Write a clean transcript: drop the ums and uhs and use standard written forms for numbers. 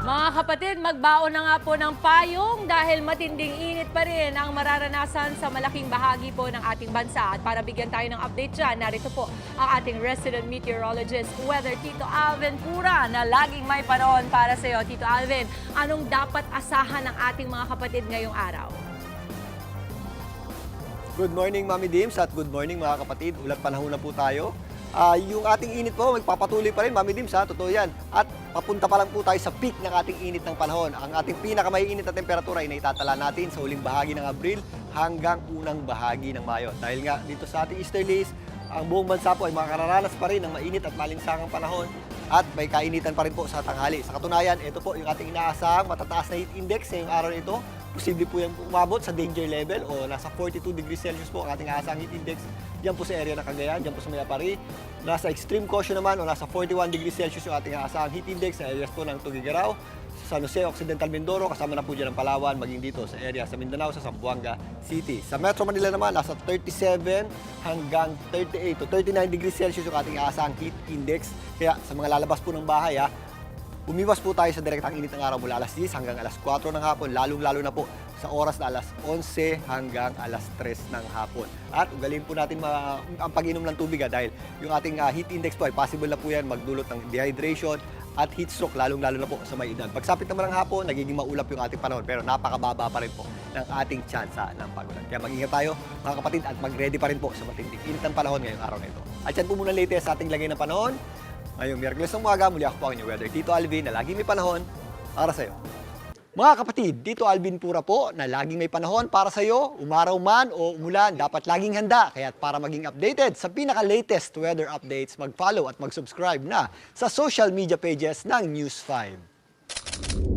Mga kapatid, magbaon na nga po ng payong dahil matinding init pa rin ang mararanasan sa malaking bahagi po ng ating bansa. At para bigyan tayo ng update dyan, narito po ang ating resident meteorologist, Weather Tito Alvin Pura, na laging may panahon para sa iyo. Tito Alvin, anong dapat asahan ng ating mga kapatid ngayong araw? Good morning, Mami Dims, at good morning mga kapatid. Ulat panahon na po tayo. Yung ating init po, magpapatuloy pa rin, Mami Dims, ha? Totoo yan. At papunta pa lang po tayo sa peak ng ating init ng panahon. Ang ating pinakamaiinit na temperatura ay naitatala natin sa huling bahagi ng Abril hanggang unang bahagi ng Mayo. Dahil nga dito sa ating easterlies, ang buong bansa po ay makararanas pa rin ng mainit at malinsangang panahon at may kainitan pa rin po sa tanghali. Sa katunayan, ito po yung ating inaasahang matataas na heat index ngayong araw na ito. Posible po yung umabot sa danger level o nasa 42 degrees Celsius po ang ating aasahang heat index. Diyan po sa area ng Cagayan, diyan po sa Mayapari. Nasa extreme caution naman o nasa 41 degrees Celsius yung ating aasahang heat index sa areas po ng Tugigaraw, sa San Jose, Occidental Mindoro, kasama na po dyan ang Palawan, maging dito sa area sa Mindanao, sa Zamboanga City. Sa Metro Manila naman, nasa 37 hanggang 38 to 39 degrees Celsius yung ating aasahang heat index. Kaya sa mga lalabas po ng bahay, umiwas po tayo sa direktang init ng araw mula alas 10 hanggang alas 4 ng hapon, lalong-lalo na po sa oras na alas 11 hanggang alas 3 ng hapon. At ugalin po natin ang pag-inom ng tubig dahil yung ating heat index po ay possible na po yan magdulot ng dehydration at heat stroke, lalong-lalo na po sa may edad. Pagsapit naman ng hapon, nagiging maulap yung ating panahon pero napakababa pa rin po ng ating tsansa ng pag-ulan. Kaya mag-ingat tayo mga kapatid at mag-ready pa rin po sa matinding init ng panahon ngayong araw na ito. At yan po muna latest sa ating lagay ng panahon. Ngayong Miyerkules ng umaga, muli ako po ang inyong Weather Tito Alvin na laging may panahon para sa iyo. Mga kapatid, Tito Alvin Pura po na laging may panahon para sa iyo, umaraw man o umulan, dapat laging handa. Kaya para maging updated sa pinaka-latest weather updates, mag-follow at mag-subscribe na sa social media pages ng News 5.